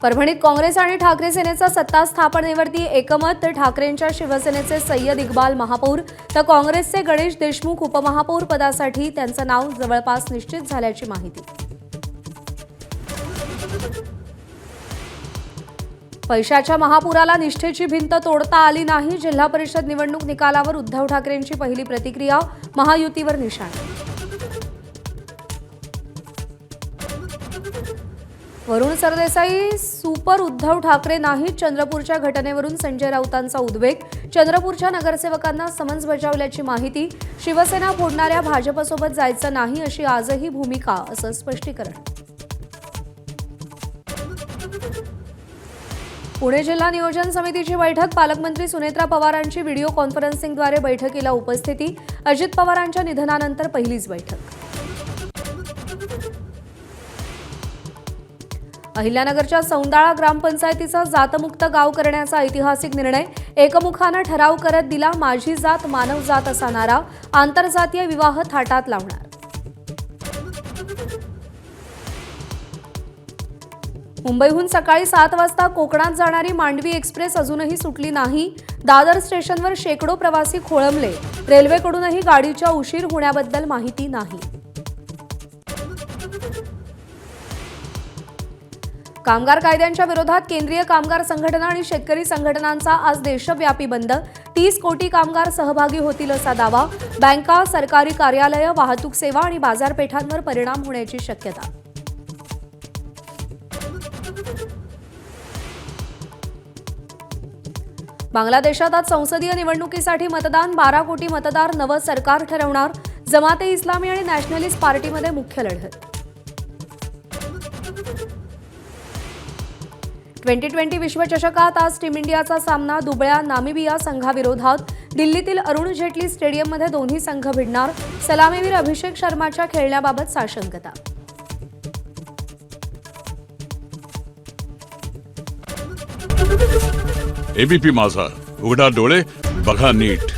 परभणीत काँग्रेस आणि ठाकरे सेनेचा सत्ता स्थापनेवरती एकमत। ठाकरेंच्या शिवसेनेचे सय्यद इक्बाल महापौर तर काँग्रेसचे गणेश देशमुख उपमहापौर पदासाठी त्यांचं नाव जवळपास निश्चित झाल्याची माहिती। पैशाच्या महापुराला निष्ठेची भिंत तोडता आली नाही। जिल्हा परिषद निवडणूक निकालावर उद्धव ठाकरेंची पहिली प्रतिक्रिया, महायुतीवर निशाणा। वरुण सरदेसाई सुपर उद्धव ठाकरे नाही। चंद्रपूरच्या घटनेवरून संजय राऊतांचा उद्वेग। चंद्रपूरच्या नगरसेवकांना समन्स बजावल्याची माहिती। शिवसेना फोडणाऱ्या भाजपसोबत जायचं नाही अशी आजही भूमिका, असं स्पष्टीकरण। पुणे जिल्हा नियोजन समितीची बैठक। पालकमंत्री सुनेत्रा पवारांची व्हिडिओ कॉन्फरन्सिंगद्वारे बैठकीला उपस्थिती। अजित पवारांच्या निधनानंतर पहिलीच बैठक। अहिल्यानगरच्या सौंदाळा ग्रामपंचायतीचा जातमुक्त गाव करण्याचा ऐतिहासिक निर्णय। एकमुखानं ठराव करत दिला माझी जात मानव जात असा नारा। आंतरजातीय विवाह थाटात लावणार। मुंबईहून सकाळी 7 वाजता कोकणात जाणारी मांडवी एक्सप्रेस अजूनही सुटली नाही। दादर स्टेशनवर शेकडो प्रवासी खोळंबले। रेल्वेकडूनही गाडीच्या उशीर होण्याबद्दल माहिती नाही। कामगार कायद्यांच्या विरोधात केंद्रीय कामगार संघटना आणि शेतकरी संघटनांचा आज देशव्यापी बंद। 30 कोटी कामगार सहभागी होतील असा दावा। बँका, सरकारी कार्यालय, वाहतूक सेवा आणि बाजारपेठांवर परिणाम होण्याची शक्यता। बांगलादेशात आज संसदीय निवडणुकीसाठी मतदान। 12 कोटी मतदार नवं सरकार ठरवणार। जमाते इस्लामी आणि नॅशनलिस्ट पार्टीमध्ये मुख्य लढत। T20 विश्वचषकात आज टीम इंडियाचा सामना दुबळ्या नामिबिया संघाविरोधात। दिल्लीतील अरुण जेटली स्टेडियममध्ये दोन्ही संघ भिडणार। सलामीवीर अभिषेक शर्माच्या खेळण्याबाबत साशंकता। एबीपी माझा, उघडा डोळे बघा नीट।